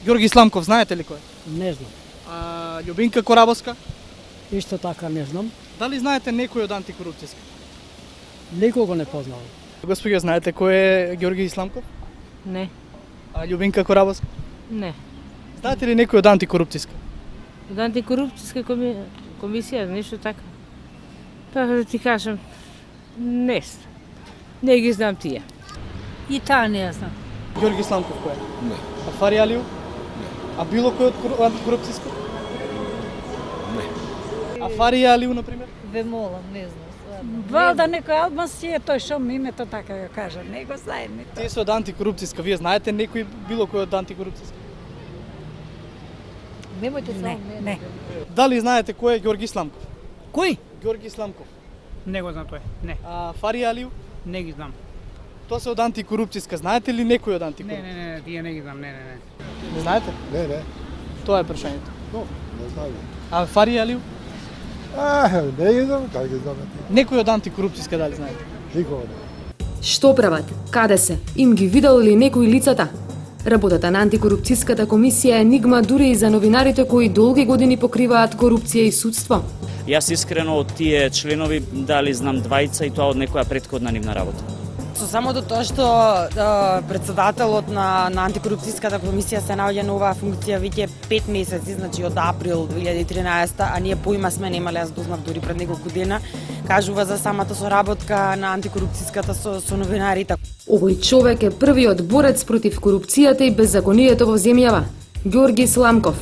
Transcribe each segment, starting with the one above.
Георги Сламков, знаете ли кој е? Не знам. Љубинка Корабовска? Исто така не знам. Дали знаете некој од антикорупцијска? Никого не познавам. Господије, знаете кој е Георги Сламков? Не, Љубинка Корабовска? не. Знаете ли некој од антикорупцијска? Од антикорупцијска комисија, нешто така. Па да ти кажам, не знам. Не ги знам тие. И таа не ја знам. Георги Сламков кој е? Не. Фари Алиев? А било кој од антикорупцијска? Не. Фари Алиев, например? Ве молам, не знам. Валда некој албански е тој што ми името така ја кажа. Не го знаем ни Тие се од антикорупцијска. Вие знаете некој, било кој од антикорупцијска? Немојте само не. Дали знаете кој е Георги Сламков? Кој? Георги Сламков. Не го знам тој. Не. Фари Алиев? Не ги знам. Тоа се од антикорупцијска. Знаете ли некој од антикорупцијска? Не, тие не ги знам. Не. Не знаете? Не. Тоа е прашањето. Не знам. Фари Алиев? Не ги знам, как ги знам. Некој од антикорупцијска дали знаете? Никога не. Што прават? Каде се? Им ги видел ли некој лицата? Работата на антикорупцијската комисија е енигма дури и за новинарите кои долги години покриваат корупција и судство. Јас искрено од тие членови дали знам двајца и тоа од некоја претходна нивна работа. Со самото тоа што председателот на антикорупцијската комисија се наоѓа на оваа функција веќе 5 месеци, значи од април 2013, а ние поима сме немале, јас дознав дури пред неколку дена, кажува за самата соработка на антикорупцијската со новинарите. Овој човек е првиот борец против корупцијата и беззаконието во земјава. Георги Сламков.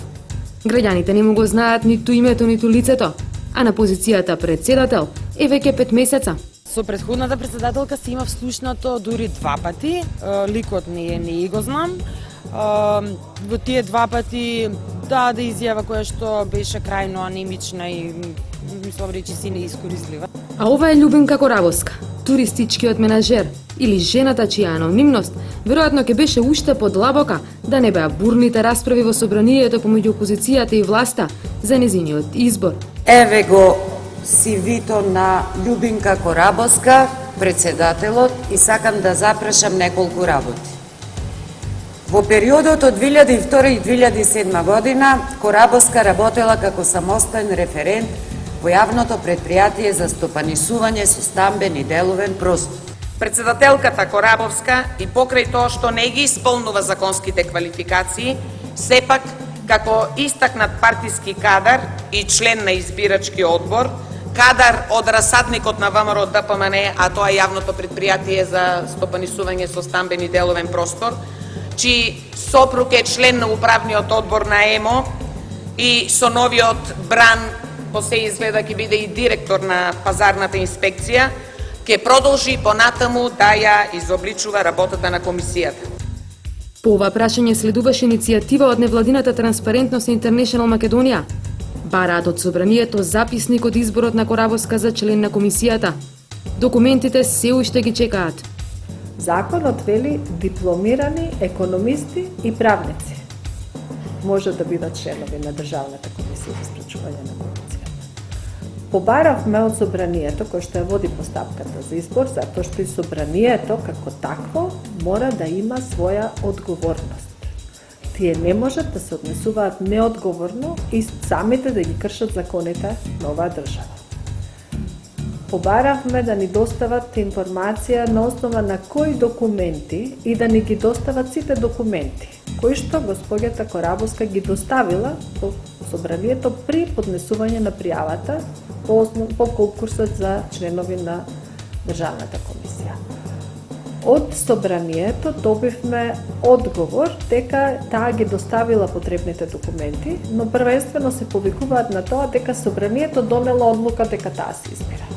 Граѓаните не му го знаат ниту името, ниту лицето, а на позицијата председател е веќе 5 месеца. Со претходната председателка се имав слушнато дури 2 пати, ликот не го знам. Во тие 2 пати даде изјава која што беше крајно анемична и мислам речи си неискористлива. А ова е Љубинка Корабовска, туристичкиот менаџер или жената чија анонимност веројатно ќе беше уште подлабока да не беа бурните расправи во собранието помеѓу опозицијата и власта за нејзиниот избор. Еве го CV-то на Љубинка Корабовска, председателот, и сакам да запрашам неколку работи. Во периодот од 2002 и 2007 година Корабовска работела како самостоен референт во јавното предпријатие за стопанисување со стамбен и деловен простор. Председателката Корабовска и покрај тоа што не ги исполнува законските квалификации, сепак како истакнат партиски кадар и член на избирачки одбор, кадар од расадникот на ВМРО ДПМН, а тоа е јавното предпријатие за стопанисување со стамбен и деловен простор, чиј сопруг е член на управниот одбор на ЕМО и со новиот бран, по се изгледа ќе биде и директор на пазарната инспекција, ќе продолжи понатаму да ја изобличува работата на комисијата. По ова прашање следуваше иницијатива од невладината Транспарентност Интернешнл Македонија. Бараат од собранието записник од изборот на Корабовска за член на комисијата. Документите се уште ги чекаат. Законот вели дипломирани економисти и правници може да бидат членови на Државната комисија за спречување на корупција. Побаравме од собранието кој што ја води постапката за избор, затоа што и собранието како такво мора да има своја одговорност. Тие не можат да се однесуваат неодговорно и самите да ги кршат законите на оваа држава. Побаравме да ни достават информација на основа на кои документи и да ни ги достават сите документи, кои што господјата Корабовска ги доставила во собранието при поднесување на пријавата по конкурсот за членови на Државната комисија. Од собранието добивме одговор дека таа ги доставила потребните документи, но првенствено се повикуваат на тоа дека собранието донело одлука дека таа се избира.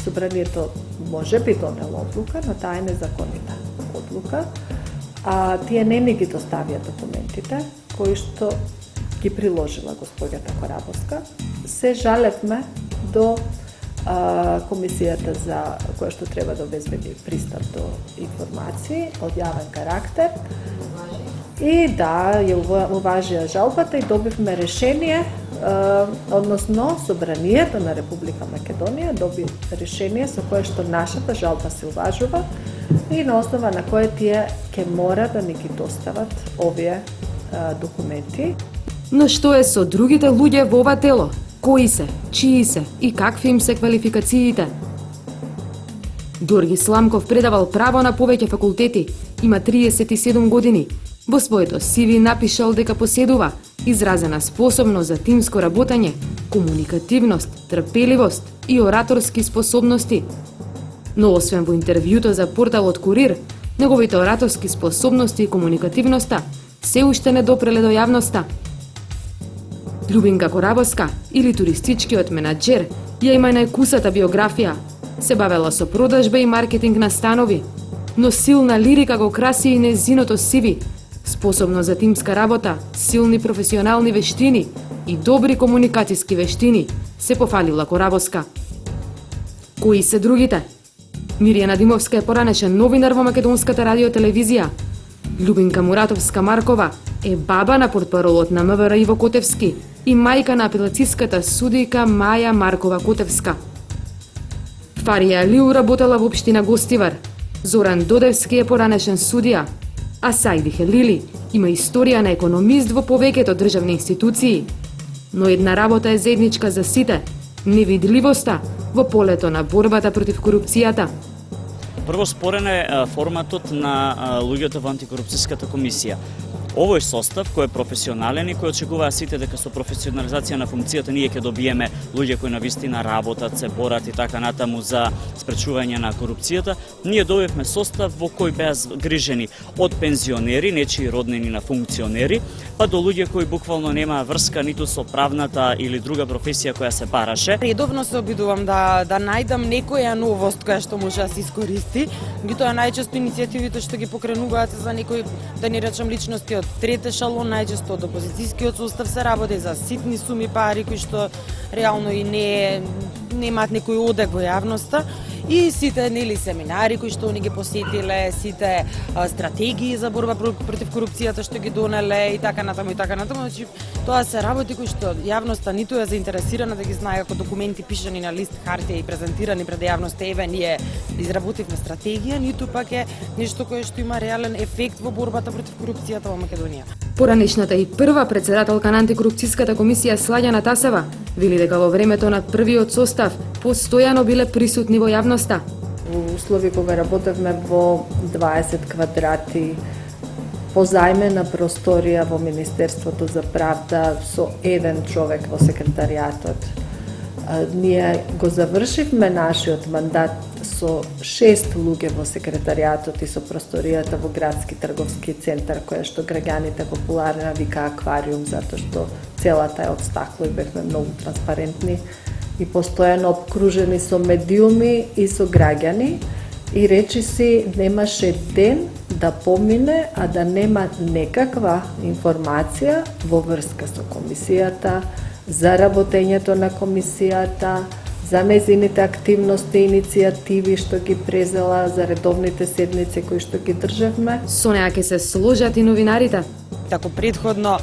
Собранието може би донело одлука, но таа е незаконита одлука, а тие не ни ги доставија документите кои што ги приложила господјата Корабовска. Се жалевме до комисијата за која што треба да обезбеди пристап до информации од јавен карактер. И да, ја уважија жалбата и добивме решение, односно собранието на Република Македонија доби решение со кое што нашата жалба се уважува и на основа на кое тие ќе мора да ни ги достават овие документи. Но што е со другите луѓе во ова тело? Кои се, чии се и какви им се квалификациите? Георги Сламков предавал право на повеќе факултети, има 37 години. Во своето CV напишал дека поседува изразена способност за тимско работење, комуникативност, трпеливост и ораторски способности. Но освен во интервјуто за порталот Курир, неговите ораторски способности и комуникативноста се уште не допреле до јавноста. Љубинка Корабоска, или туристичкиот менаџер, ја има најкусата биографија. Се бавела со продажба и маркетинг на станови, но силна лирика го краси и незиното CV, способно за тимска работа, силни професионални вештини и добри комуникацијски вештини, се пофалила Корабоска. Кои се другите? Мирјана Димовска е поранешен новинар во македонската радиотелевизија. Љубинка Муратовска Маркова е баба на портпаролот на МВР Иво Котевски и мајка на апелацијската судијка Маја Маркова Котевска. Фарија Алиу работела во општина Гостивар. Зоран Додевски е поранешен судија, а Сајди Хелили има историја на економист во повеќето државни институции. Но една работа е заедничка за сите – невидливоста во полето на борбата против корупцијата. Прво спорен е форматот на луѓето во антикорупцијската комисија. Овој состав кој е професионален и кој очекува сите дека со професионализација на функцијата ние ќе добиеме луѓе кои навистина работат, се борат и така натаму за спречување на корупцијата, ние добивме состав во кој беа грижени од пензионери, нечии роднини на функционери, па до луѓе кои буквално немаа врска ниту со правната или друга професија која се бараше. Редовно се обидувам да најдам некоја новост која што може да се искористи, меѓутоа најчесто иницијативите што ги покренуваат за некои, да не речам, личности од трете шалон, најчесто од опозицијскиот состав, се работи за ситни суми пари кои што реално и немаат некој одек во јавноста. И сите семинари кои што они ги посетиле, сите стратегии за борба против корупцијата што ги донеле и така натаму и така натаму. Значи, тоа се работи кои што јавноста ниту е заинтересирана да ги знае како документи пишани на лист хартија и презентирани пред јавноста, еве ние изработивме стратегија, ниту пак е нешто кое што има реален ефект во борбата против корупцијата во Македонија. Поранешната и прва председателка на антикорупцијската комисија Слаѓана Тасева вели дека во времето на првиот состав постојано биле присутни во јавноста. Во услови кога работевме во 20 квадрати, позајмена просторија во Министерството за правда со еден човек во секретаријатот. Ние го завршивме нашиот мандат со 6 луѓе во секретаријатот и со просторијата во градски трговски центар, која што граѓаните популарно вика аквариум, затоа што целата е од стакло и бевме многу транспарентни и постојано обкружени со медиуми и со граѓани, и речиси немаше ден да помине, а да нема некаква информација во врска со комисијата, за работењето на комисијата, за незините активности и иницијативи што ги презела, за редовните седници кои што ги држевме. Со неа ќе се сложат и новинарите. Тако предходно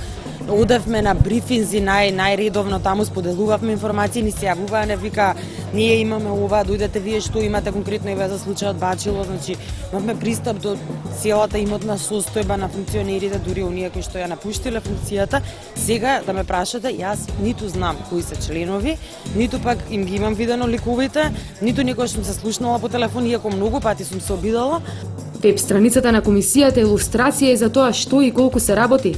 одевме на брифинзи најредовно, таму споделувавме информации, ни се јавуваа, не вика ние имаме ова, дојдете вие што имате конкретно и за случајот Бачило, значи имавме пристап до целата имотна состојба на функционерите, дури оние кои што ја напуштиле функцијата. Сега да ме прашате, јас ниту знам кои се членови, ниту пак им ги имам видено ликовите, ниту никој што се слушнала по телефон, иако многу пати сум се обидала. Веб страницата на комисијата е илустрација и за тоа што и колку се работи.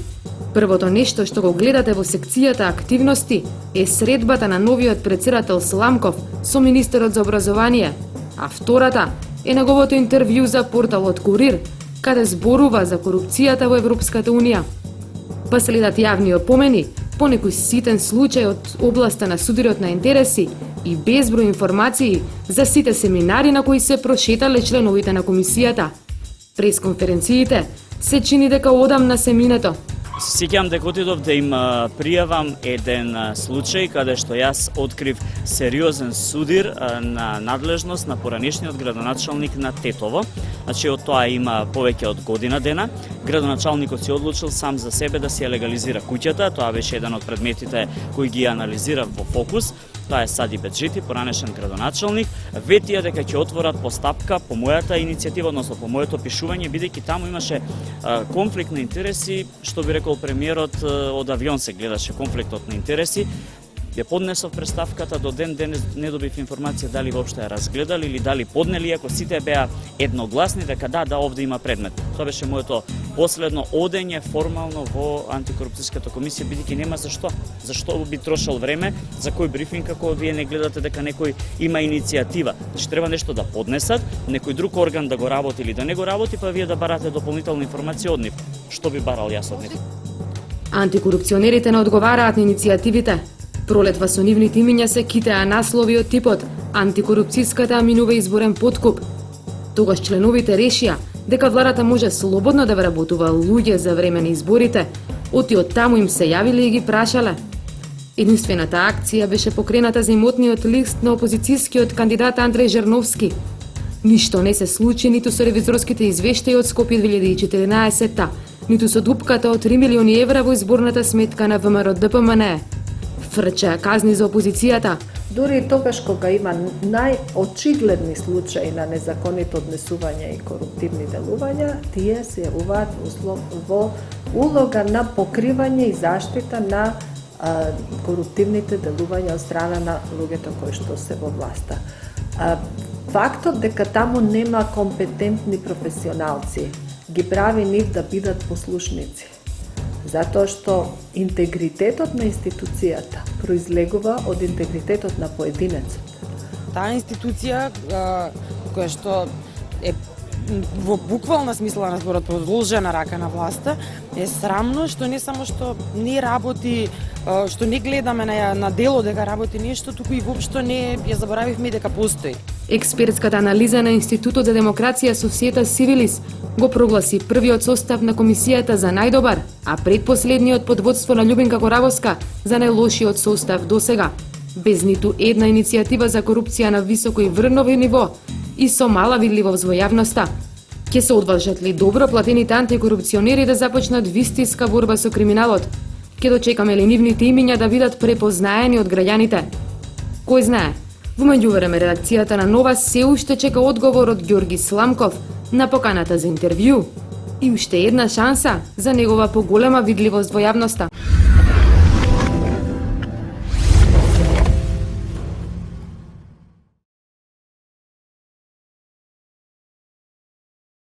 Првото нешто што го гледате во секцијата активности е средбата на новиот претседател Сламков со министерот за образование, а втората е неговото интервју за порталот Курир, каде зборува за корупцијата во Европската Унија. Па следат јавни опомени по некој ситен случај од областа на судирот на интереси и безброј информации за сите семинари на кои се прошетале членовите на комисијата. Пресконференциите се чини дека одамна се минето. Сеќавам дека отидов да им пријавам еден случај каде што јас открив сериозен судир на надлежност на поранешниот градоначалник на Тетово. Значи од тоа има повеќе од година дена. Градоначалникот се одлучил сам за себе да се легализира куќата, тоа беше еден од предметите кои ги анализирав во фокус. тоа е Сади Беджити, поранешен градоначалник, ветија дека ќе отворат постапка по мојата иницијатива, односно по моето пишување, бидејќи таму имаше конфликт на интереси, што би рекол премиерот, од авион се гледаше конфликтот на интереси. Ја поднесов представката, до ден денес не добив информација дали воопште ја разгледали или дали поднели, ако сите беа едногласни дека да, овде има предмет. Тоа беше моето последно одење формално во антикорупцијската комисија, бидејќи нема зашто. Зашто би трошал време за кој брифинг ако вие не гледате дека некој има иницијатива. Значи треба нешто да поднесат, некој друг орган да го работи или да не го работи, па вие да барате дополнителна информација од нив. Што би барал јас од нив? Антикорупционерите не одговараат на иницијативите. Пролетва со нивните имиња се китеа наслови од типот антикорупцијската минува изборен подкуп. Тогаш членовите решија дека владата може слободно да вработува луѓе за време на изборите, оти од таму им се јавиле и ги прашале. Единствената акција беше покрената за имотниот лист на опозицијскиот кандидат Андреј Жерновски. Ништо не се случи ниту со ревизорските извештаи од Скопје 2014, ниту со дупката од 3 милиони евра во изборната сметка на ВМРО ДПМН. Фрча казни за опозицијата. Дури и тогаш кога има најочигледни случаи на незаконито однесување и коруптивни делувања, тие се јавуваат во улога на покривање и заштита на коруптивните делувања од страна на луѓето кои што се во власта. Фактот дека таму нема компетентни професионалци ги прави нив да бидат послушници. Затоа што интегритетот на институцијата произлегува од интегритетот на поединецот. Таа институција која што е во буквална смисла на зборот продолжена рака на власта, е срамно што не само што не работи, што не гледаме на дело дека работи нешто, туку и воопшто не ја заборавивме дека постои. Експертската анализа на Институтот за демокрација Societas Civilis го прогласи првиот состав на комисијата за најдобар, а предпоследниот под водство на Љубинка Коравоска за најлошиот состав досега, без ниту една иницијатива за корупција на високо и врвново ниво и со мала видливост во јавноста. Ќе се одважат ли добро платените антикорупционери да започнат вистинска борба со криминалот? Ќе дочекаме ли нивните имиња да бидат препознаени од граѓаните? Кој знае? Во меѓувреме редакцијата на Нова се уште чека одговор од Ѓорги Сламков на поканата за интервју и уште една шанса за негова поголема видливост во јавноста.